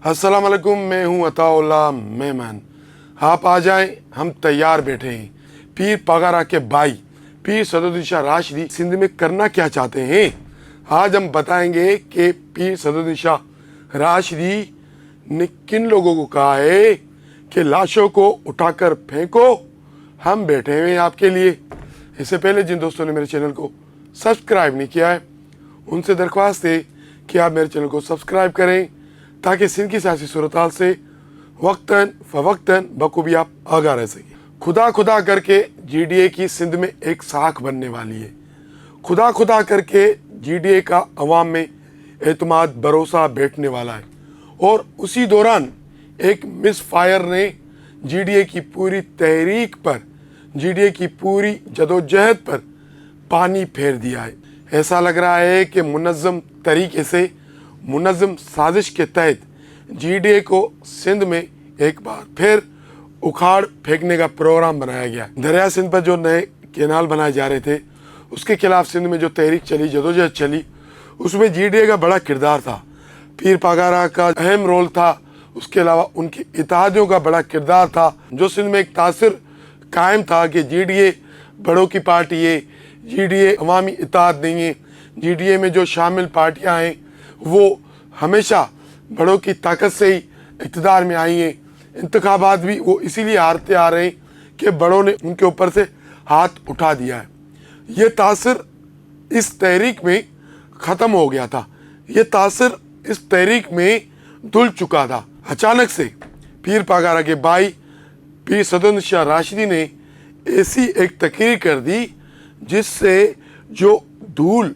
अस्सलाम वालेकुम, मैं हूँ अताउल्लाह मेमन। आप आ जाएं, हम तैयार बैठे हैं। पीर पगारा के भाई पीर सदरुद्दीन शाह राशिदी सिंध में करना क्या चाहते हैं, आज हम बताएंगे कि पीर सदरुद्दीन शाह राशिदी ने किन लोगों को कहा है कि लाशों को उठाकर फेंको, हम बैठे हुए हैं आपके लिए। इससे पहले जिन दोस्तों ने मेरे चैनल को सब्सक्राइब नहीं किया है, उनसे दरख्वास्त है कि आप मेरे चैनल को सब्सक्राइब करें ताकि सिंध की सियासी सूरत-हाल से वक्तन फ़वक्तन बखूबी आप आगाह रह सकें। खुदा खुदा करके जीडीए की सिंध में एक साख बनने वाली है। खुदा खुदा करके जीडीए का अवाम में एतमाद भरोसा बैठने वाला है। और उसी दौरान एक मिस फायर ने जीडीए की पूरी तहरीक पर, जीडीए की पूरी जदोजहद पर पानी फेर दिया है। ऐसा लग रहा है कि मुनज़्ज़म तरीके से, मुनज़्ज़म साजिश के तहत जीडीए को सिंध में एक बार फिर उखाड़ फेंकने का प्रोग्राम बनाया गया। दरिया सिंध पर जो नए कैनाल बनाए जा रहे थे, उसके खिलाफ सिंध में जो तहरीक चली, जदोजहद चली, उसमें जीडीए का बड़ा किरदार था। पीर पगारा का अहम रोल था। उसके अलावा उनके इत्तेहादियों का बड़ा किरदार था, जो सिंध में एक तासर कायम था कि जीडीए बड़ों की पार्टी है, जीडीए अवामी इत्तेहाद नहीं है। जीडीए में जो शामिल पार्टियां हैं वो हमेशा बड़ों की ताकत से ही इक़्तिदार में आई हैं। इंतखाबात भी वो इसीलिए हारते आ रहे हैं कि बड़ों ने उनके ऊपर से हाथ उठा दिया है। ये तासर इस तहरीक में ख़त्म हो गया था, ये तासर इस तहरीक में धुल चुका था। अचानक से पीर पगारा के भाई पीर सदरुद्दीन शाह राशिदी ने ऐसी एक तकरीर कर दी जिससे जो धूल,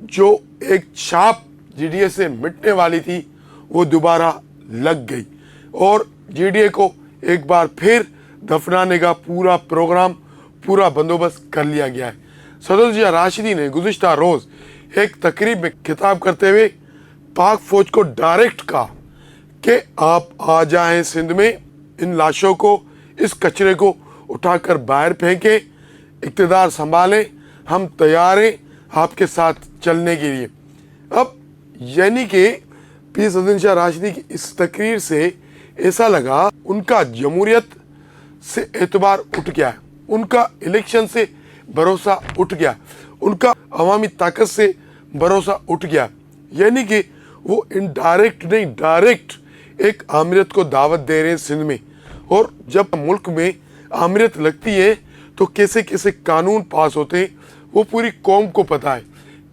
जो एक छाप जीडीए से मिटने वाली थी, वो दोबारा लग गई और जीडीए को एक बार फिर दफनाने का पूरा प्रोग्राम, पूरा बंदोबस्त कर लिया गया है। सदरुद्दीन शाह राशिदी ने गुज़िश्ता रोज़ एक तकरीब में खिताब करते हुए पाक फौज को डायरेक्ट कहा कि आप आ जाएं सिंध में, इन लाशों को, इस कचरे को उठाकर बाहर फेंकें, इक़्तिदार संभालें, हम तैयार हैं आपके साथ चलने के लिए। अब यानी कि पीर सदरुद्दीन शाह राशिदी की इस तकरीर से ऐसा लगा उनका जमहूरियत से एतबार उठ गया है, उनका इलेक्शन से भरोसा उठ गया, उनका अवामी ताकत से भरोसा उठ गया। यानी कि वो इनडायरेक्ट नहीं, डायरेक्ट एक आमिरत को दावत दे रहे हैं सिंध में। और जब मुल्क में आमिरत लगती है तो कैसे कैसे कानून पास होते हैं वो पूरी कौम को पता है।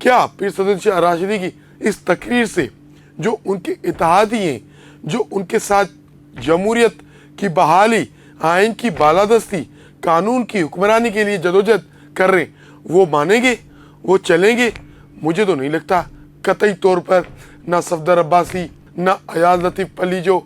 क्या पीर सदरुद्दीन शाह राशिदी की इस तकरीर से जो उनके इत्तेहादी हैं, जो उनके साथ जमहूरियत की बहाली, आइन की बालादस्ती, कानून की हुक्मरानी के लिए जदोजहद कर रहे हैं, वो मानेंगे, वो चलेंगे? मुझे तो नहीं लगता कतई तौर पर। ना सफदर अब्बासी, ना अयाज लतीफ़ पलीजो,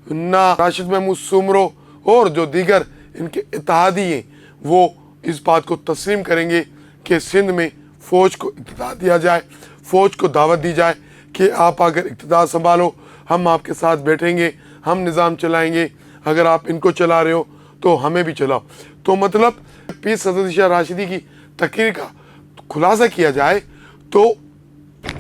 ना राशिद महमूद सुमरो और जो दीगर इनके इत्तेहादी हैं, वो इस बात को तस्लीम करेंगे कि सिंध में फ़ौज को इक़्तिदार दिया जाए, फ़ौज को दावत दी जाए कि आप अगर इक़्तिदार संभालो, हम आपके साथ बैठेंगे, हम निज़ाम चलाएंगे, अगर आप इनको चला रहे हो तो हमें भी चलाओ। तो मतलब पीर सदरुद्दीन शाह राशिदी की तकरीर का खुलासा किया जाए तो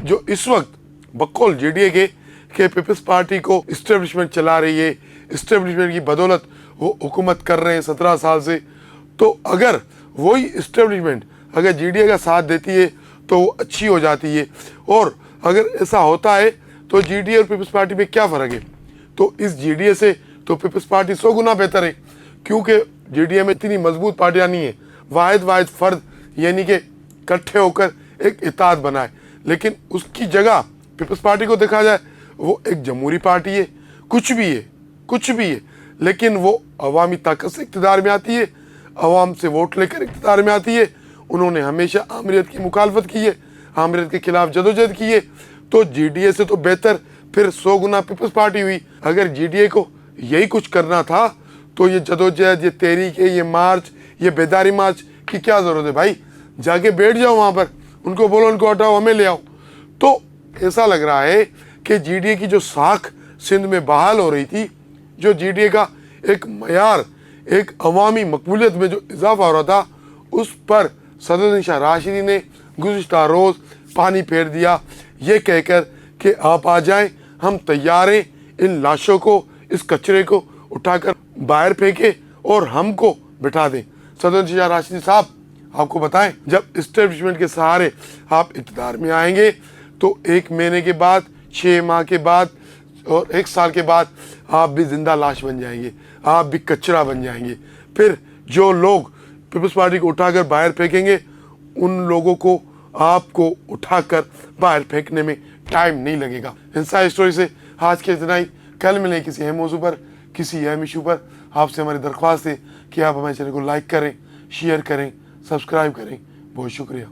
जो इस वक्त बकौल जीडीए के पीपल्स पार्टी को इस्टेब्लिशमेंट चला रही है, इस्टेब्लिशमेंट की बदौलत वो हुकूमत कर रहे हैं 17 साल से, तो अगर वही इस्टेब्लिशमेंट अगर जीडीए का साथ देती है तो वो अच्छी हो जाती है। और अगर ऐसा होता है तो जीडीए और पीपल्स पार्टी में क्या फ़र्क है? तो इस जीडीए से तो पीपल्स पार्टी 100 गुना बेहतर है, क्योंकि जीडीए में इतनी मजबूत पार्टियाँ नहीं है, वाहिद फर्द यानी कि इकट्ठे होकर एक इत्तेहाद बनाए। लेकिन उसकी जगह पीपल्स पार्टी को देखा जाए, वो एक जमहूरी पार्टी है, कुछ भी है, कुछ भी है, लेकिन वो अवामी ताकत से इक़्तिदार में आती है, अवाम से वोट लेकर इक़्तिदार में आती है। उन्होंने हमेशा आमिरत की मुखालफत की है, आमिरत के खिलाफ जदोजहद की है। तो जीडीए से तो बेहतर फिर 100 गुना पीपल्स पार्टी हुई। अगर जीडीए को यही कुछ करना था तो ये जदोजहद, ये तहरीक, ये मार्च, ये बेदारी मार्च की क्या ज़रूरत है भाई? जाके बैठ जाओ वहाँ पर, उनको बोलो उनको हटाओ, हमें ले आओ। तो ऐसा लग रहा है कि जीडीए की जो साख सिंध में बहाल हो रही थी, जो जीडीए का एक मयार, एक अवामी मकबूलियत में जो इजाफा हो रहा था, उस पर सदरुद्दीन शाह राशिदी ने गुज़िश्ता रोज़ पानी फेर दिया, ये कहकर कि आप आ जाएं, हम तैयार हैं, इन लाशों को, इस कचरे को उठाकर बाहर फेंके और हमको बिठा दें। सदोदिशा राशि साहब आपको बताएं, जब इस्टेब्लिशमेंट के सहारे आप इक़्तिदार में आएंगे तो 1 महीने के बाद, 6 माह के बाद और 1 साल के बाद आप भी जिंदा लाश बन जाएंगे, आप भी कचरा बन जाएंगे। फिर जो लोग पीपल्स पार्टी को उठाकर बाहर फेंकेंगे, उन लोगों को आपको उठाकर बाहर फेंकने में टाइम नहीं लगेगा। इनसाइड स्टोरी से आज के इतना ही। कल मिलें किसी अहम मौजू पर, किसी अहम इशू पर। आपसे हमारी दरख्वास्त है कि आप हमारे चैनल को लाइक करें, शेयर करें, सब्सक्राइब करें। बहुत शुक्रिया।